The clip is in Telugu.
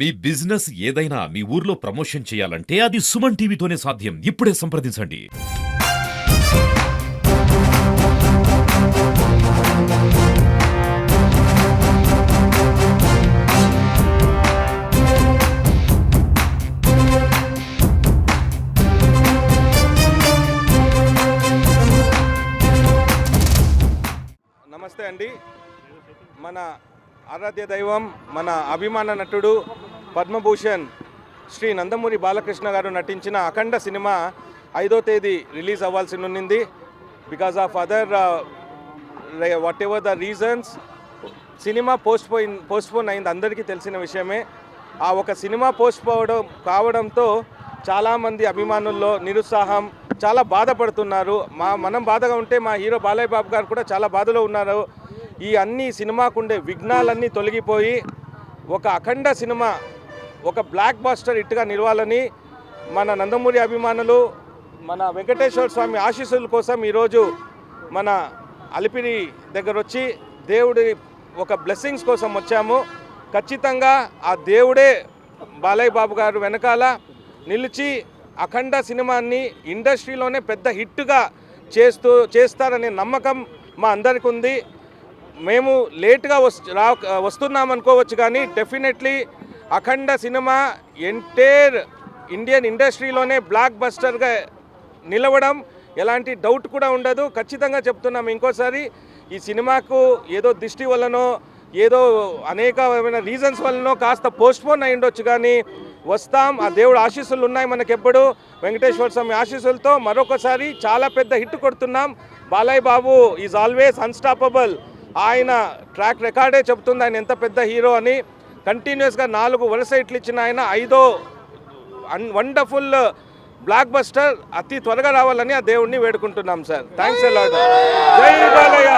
మీ బిజినెస్ ఏదైనా మీ ఊర్లో ప్రమోషన్ చేయాలంటే అది సుమన్ టీవీతోనే సాధ్యం. ఇప్పుడే సంప్రదించండి. నమస్తే అండి. మన ఆరాధ్య దైవం, మన అభిమాన నటుడు పద్మభూషణ్ శ్రీ నందమూరి బాలకృష్ణ గారు నటించిన అఖండ సినిమా 5వ తేదీ రిలీజ్ అవ్వాల్సి ఉన్నింది. Because of other what ever the reasons cinema postpone అయింది, అందరికీ తెలిసిన విషయమే. ఆ ఒక సినిమా కావడంతో చాలామంది అభిమానుల్లో నిరుత్సాహం, చాలా బాధపడుతున్నారు. మనం బాధగా ఉంటే మా హీరో బాలయ్య బాబు గారు కూడా చాలా బాధలో ఉన్నారు. ఈ అన్ని సినిమాకుండే విఘ్నాలన్నీ తొలగిపోయి ఒక అఖండ సినిమా ఒక బ్లాక్ బాస్టర్ హిట్గా నిలవాలని మన నందమూరి అభిమానులు, మన వెంకటేశ్వర స్వామి ఆశీస్సుల కోసం ఈరోజు మన అలిపిరి దగ్గర వచ్చి దేవుడి ఒక బ్లెస్సింగ్స్ కోసం వచ్చాము. ఖచ్చితంగా ఆ దేవుడే బాలయ్య బాబు గారు వెనకాల నిలిచి అఖండ సినిమాని ఇండస్ట్రీలోనే పెద్ద హిట్గా చేస్తారనే నమ్మకం మా అందరికీ ఉంది. మేము లేట్గా వస్తున్నాం అనుకోవచ్చు, కానీ డెఫినెట్లీ అఖండ సినిమా ఎంటైర్ ఇండియన్ ఇండస్ట్రీలోనే బ్లాక్ బస్టర్గా నిలవడం ఎలాంటి డౌట్ కూడా ఉండదు. ఖచ్చితంగా చెప్తున్నాం ఇంకోసారి, ఈ సినిమాకు ఏదో దిష్టి వల్లనో ఏదో అనేకమైన రీజన్స్ వల్లనో కాస్త పోస్ట్పోన్ అయి ఉండొచ్చు, కానీ వస్తాం. ఆ దేవుడు ఆశీస్సులు ఉన్నాయి మనకెప్పుడు, వెంకటేశ్వర స్వామి ఆశీస్సులతో మరొకసారి చాలా పెద్ద హిట్ కొడుతున్నాం. Balayya Babu is always unstoppable. ఆయన ట్రాక్ రికార్డే చెబుతుంది ఆయన ఎంత పెద్ద హీరో అని. కంటిన్యూస్గా 4 వరుస హిట్లు ఇచ్చిన ఆయన 5వ వండర్ఫుల్ బ్లాక్ బస్టర్ అతి త్వరగా రావాలని ఆ దేవుడిని వేడుకుంటున్నాం సార్. Thanks a lot. జై బాలయ్య.